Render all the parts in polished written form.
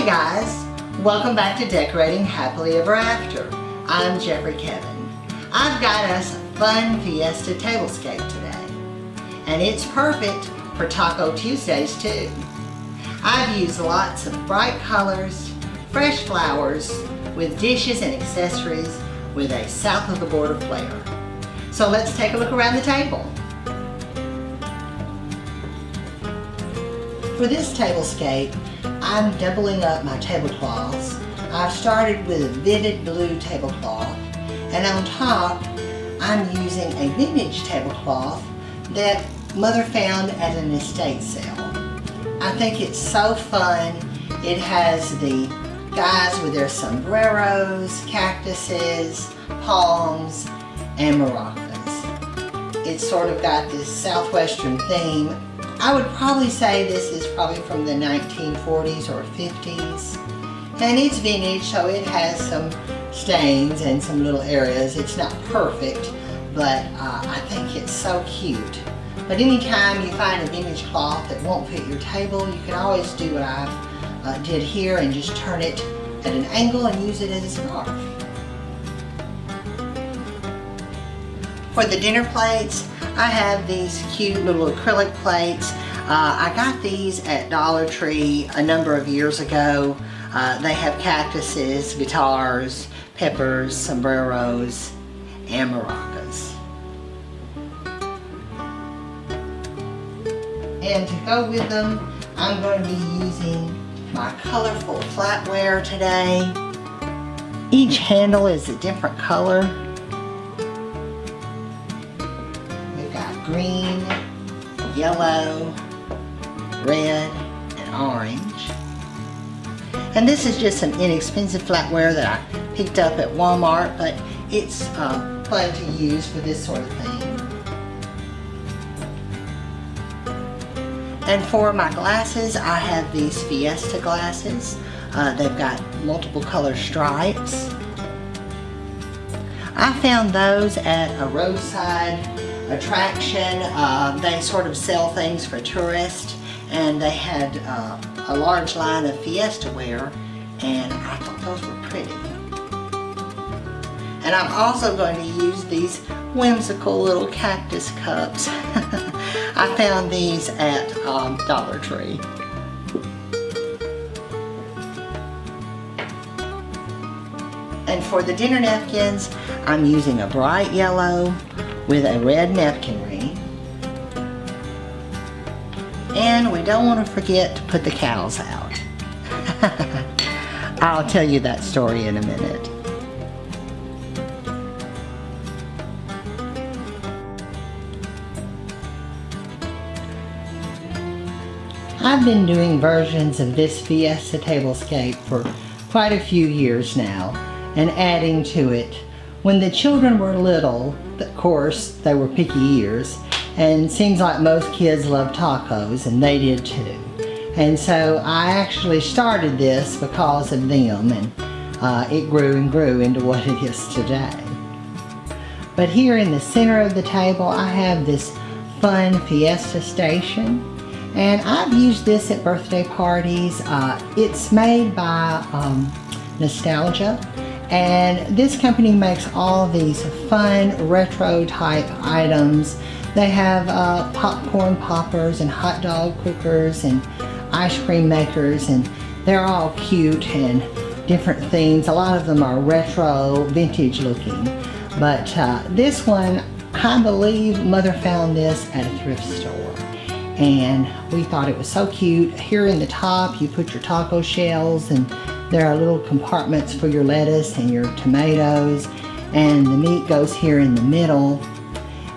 Hey guys, welcome back to Decorating Happily Ever After. I'm Jeffrey Kevin. I've got us a fun Fiesta Tablescape today, and it's perfect for Taco Tuesdays too. I've used lots of bright colors, fresh flowers, with dishes and accessories with a south of the border flair. So let's take a look around the table. For this tablescape, I'm doubling up my tablecloths. I've started with a vivid blue tablecloth, and on top I'm using a vintage tablecloth that Mother found at an estate sale. I think it's so fun. It has the guys with their sombreros, cactuses, palms, and maracas. It's sort of got this southwestern theme. I would probably say this is probably from the 1940s or 50s. And it's vintage, so it has some stains and some little areas. It's not perfect, but I think it's so cute. But anytime you find a vintage cloth that won't fit your table, you can always do what I did here and just turn it at an angle and use it as a scarf. For the dinner plates, I have these cute little acrylic plates. I got these at Dollar Tree a number of years ago. They have cactuses, guitars, peppers, sombreros, and maracas. And to go with them, I'm going to be using my colorful flatware today. Each handle is a different color. Green, yellow, red, and orange. And this is just some inexpensive flatware that I picked up at Walmart, but it's fun to use for this sort of thing. And for my glasses, I have these Fiesta glasses. They've got multiple color stripes. I found those at a roadside attraction. They sort of sell things for tourists, and they had a large line of Fiesta ware, and I thought those were pretty. And I'm also going to use these whimsical little cactus cups. I found these at Dollar Tree. And for the dinner napkins, I'm using a bright yellow with a red napkin ring. And we don't want to forget to put the cows out. I'll tell you that story in a minute. I've been doing versions of this Fiesta Tablescape for quite a few years now, and adding to it. When the children were little, of course, they were picky eaters, and it seems like most kids love tacos, and they did too. And so I actually started this because of them, and it grew and grew into what it is today. But here in the center of the table, I have this fun Fiesta station, and I've used this at birthday parties. It's made by Nostalgia. And this company makes all these fun retro type items. They have popcorn poppers and hot dog cookers and ice cream makers, and they're all cute and different themes. A lot of them are retro, vintage looking. But this one, I believe Mother found this at a thrift store. And we thought it was so cute. Here in the top, you put your taco shells, and there are little compartments for your lettuce and your tomatoes, and the meat goes here in the middle,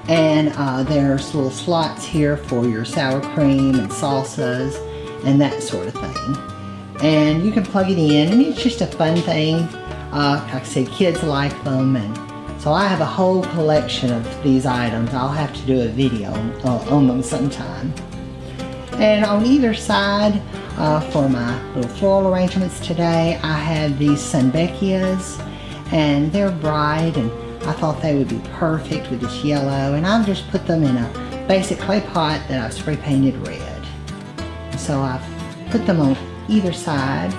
and there's little slots here for your sour cream and salsas and that sort of thing. And you can plug it in, and it's just a fun thing. Like I said, kids like them, and so I have a whole collection of these items. I'll have to do a video on them sometime. And on either side, for my little floral arrangements today, I have these Sunbecchias, and they're bright, and I thought they would be perfect with this yellow, and I've just put them in a basic clay pot that I've spray painted red. So I've put them on either side,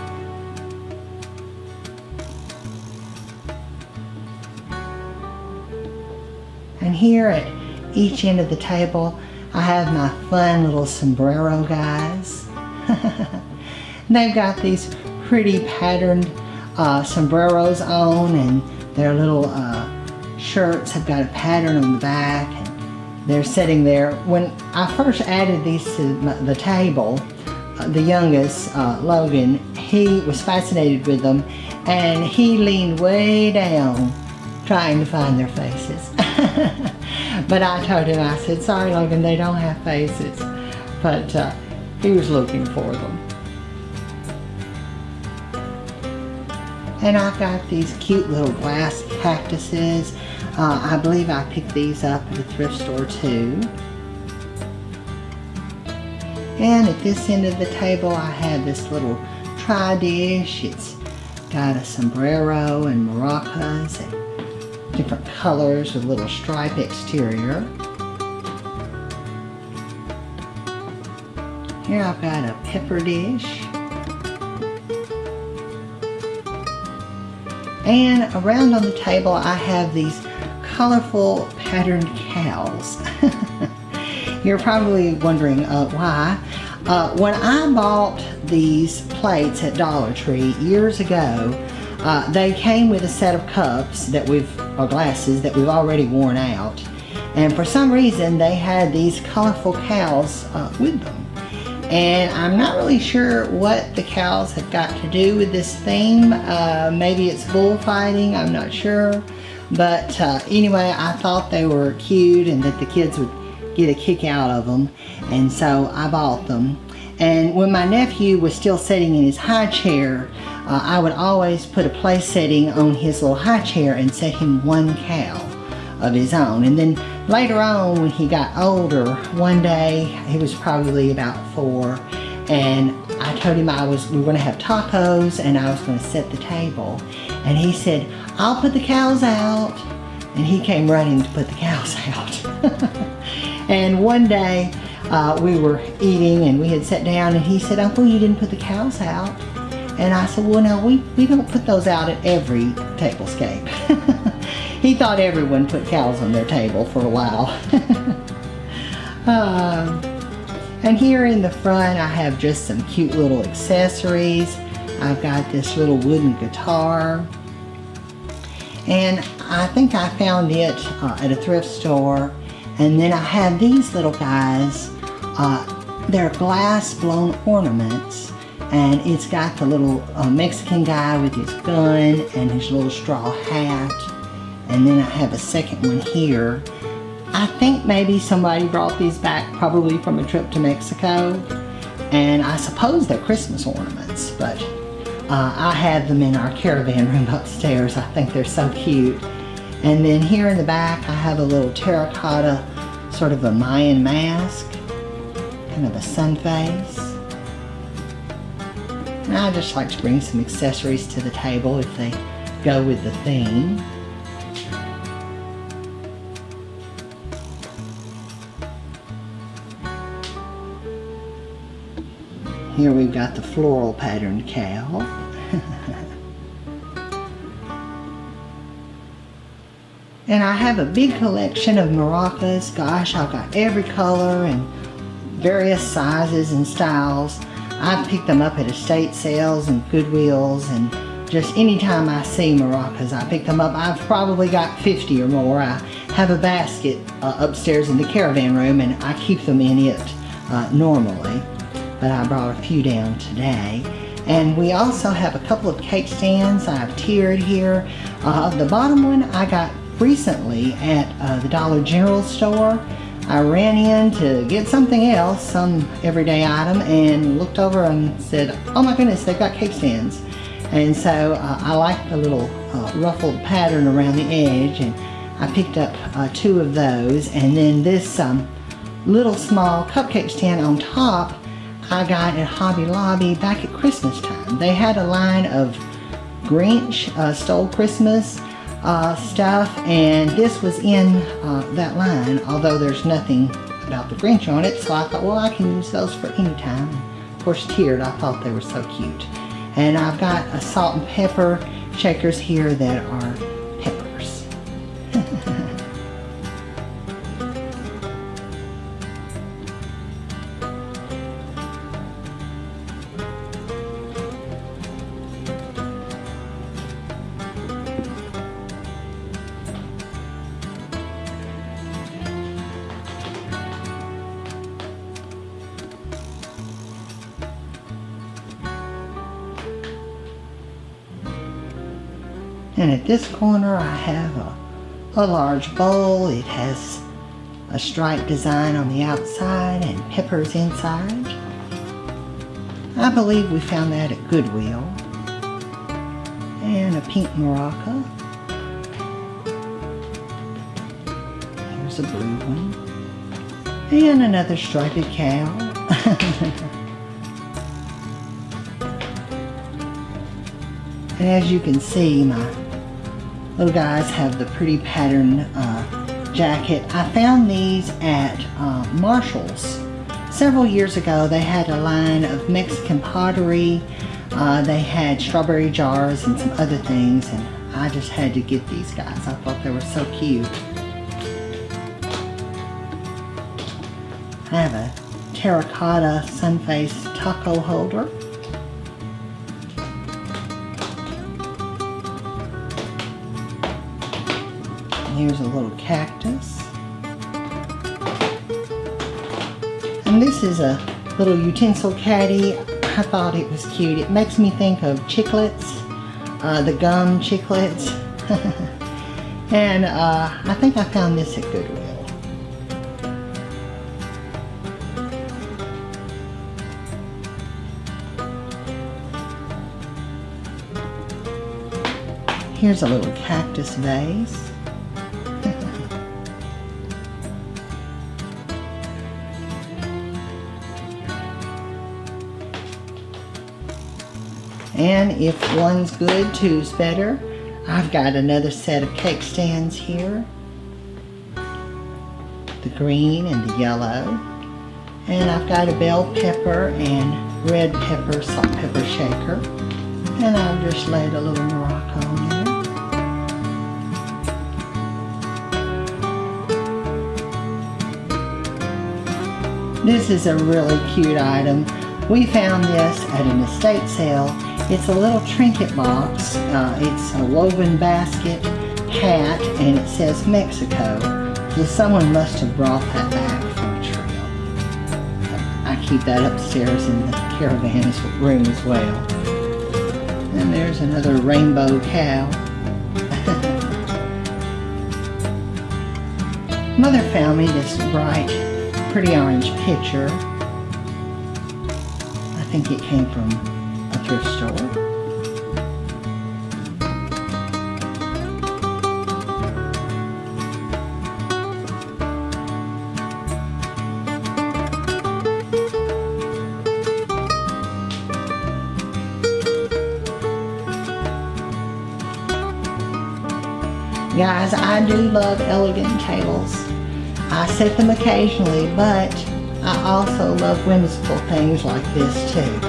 here at each end of the table, I have my fun little sombrero guys. They've got these pretty patterned sombreros on, and their little shirts have got a pattern on the back, and they're sitting there. When I first added these to the table, the youngest, Logan, he was fascinated with them, and he leaned way down trying to find their faces. But I told him, I said, sorry Logan, they don't have faces. But he was looking for them. And I've got these cute little glass cactuses. I believe I picked these up at a thrift store too. And at this end of the table, I have this little tri-dish. It's got a sombrero and maracas and different colors with a little stripe exterior. Here I've got a pepper dish. And around on the table, I have these colorful patterned cows. You're probably wondering why. When I bought these plates at Dollar Tree years ago, they came with a set of cups or glasses that we've already worn out. And for some reason, they had these colorful cows with them. And I'm not really sure what the cows have got to do with this theme. Maybe it's bullfighting, I'm not sure. But anyway, I thought they were cute and that the kids would get a kick out of them. And so I bought them. And when my nephew was still sitting in his high chair, I would always put a place setting on his little high chair and set him one cow of his own. And then later on, when he got older, one day, he was probably about 4, and I told him we were going to have tacos and I was going to set the table. And he said, I'll put the cows out. And he came running to put the cows out. And one day, we were eating and we had sat down, and he said, Uncle, you didn't put the cows out. And I said, well, no, we don't put those out at every tablescape. He thought everyone put cows on their table for a while. And here in the front, I have just some cute little accessories. I've got this little wooden guitar. And I think I found it at a thrift store. And then I have these little guys. They're glass blown ornaments. And it's got the little Mexican guy with his gun and his little straw hat. And then I have a second one here. I think maybe somebody brought these back probably from a trip to Mexico. And I suppose they're Christmas ornaments, but I have them in our caravan room upstairs. I think they're so cute. And then here in the back, I have a little terracotta, sort of a Mayan mask, kind of a sun face. And I just like to bring some accessories to the table if they go with the theme. Here we've got the floral patterned cow. And I have a big collection of maracas. Gosh, I've got every color and various sizes and styles. I've picked them up at estate sales and Goodwills, and just anytime I see maracas, I pick them up. I've probably got 50 or more. I have a basket upstairs in the caravan room, and I keep them in it normally. But I brought a few down today. And we also have a couple of cake stands I've tiered here. The bottom one I got recently at the Dollar General store. I ran in to get something else, some everyday item, and looked over and said, oh my goodness, they've got cake stands. And so I like the little ruffled pattern around the edge, and I picked up 2 of those. And then this little small cupcake stand on top I got at Hobby Lobby back at Christmas time. They had a line of Grinch Stole Christmas stuff, and this was in that line, although there's nothing about the Grinch on it. So I thought, well, I can use those for any time. And of course, tiered, I thought they were so cute. And I've got a salt and pepper shakers here that are peppers. And at this corner I have a large bowl. It has a striped design on the outside and peppers inside. I believe we found that at Goodwill. And a pink maraca. Here's a blue one. And another striped cow. And as you can see, my little guys have the pretty pattern jacket. I found these at Marshall's. Several years ago, they had a line of Mexican pottery. They had strawberry jars and some other things, and I just had to get these guys. I thought they were so cute. I have a terracotta sun-faced taco holder. Here's a little cactus. And this is a little utensil caddy. I thought it was cute. It makes me think of chiclets, the gum chiclets. And I think I found this at Goodwill. Here's a little cactus vase. And if one's good, two's better. I've got another set of cake stands here. The green and the yellow. And I've got a bell pepper and red pepper, salt pepper shaker. And I've just laid a little maraca on there. This is a really cute item. We found this at an estate sale. It's a little trinket box. It's a woven basket, hat, and it says Mexico. So someone must have brought that back from a trip. I keep that upstairs in the caravan room as well. And there's another rainbow cow. Mother found me this bright, pretty orange pitcher. I think it came from a thrift store. Guys, I do love elegant tables. I set them occasionally, but I also love whimsical things like this too.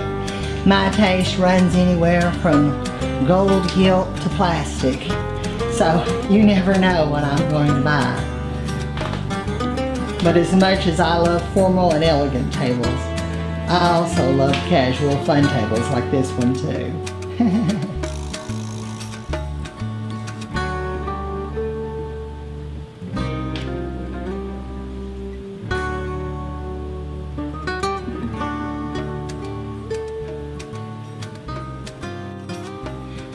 My taste runs anywhere from gold gilt to plastic, so you never know what I'm going to buy. But as much as I love formal and elegant tables, I also love casual fun tables like this one too.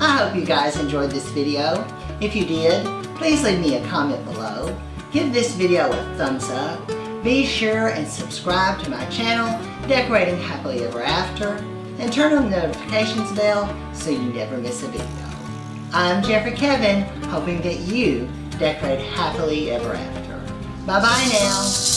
I hope you guys enjoyed this video. If you did, please leave me a comment below. Give this video a thumbs up. Be sure and subscribe to my channel, Decorating Happily Ever After, and turn on the notifications bell so you never miss a video. I'm Jeffrey Kevin, hoping that you decorate happily ever after. Bye-bye now.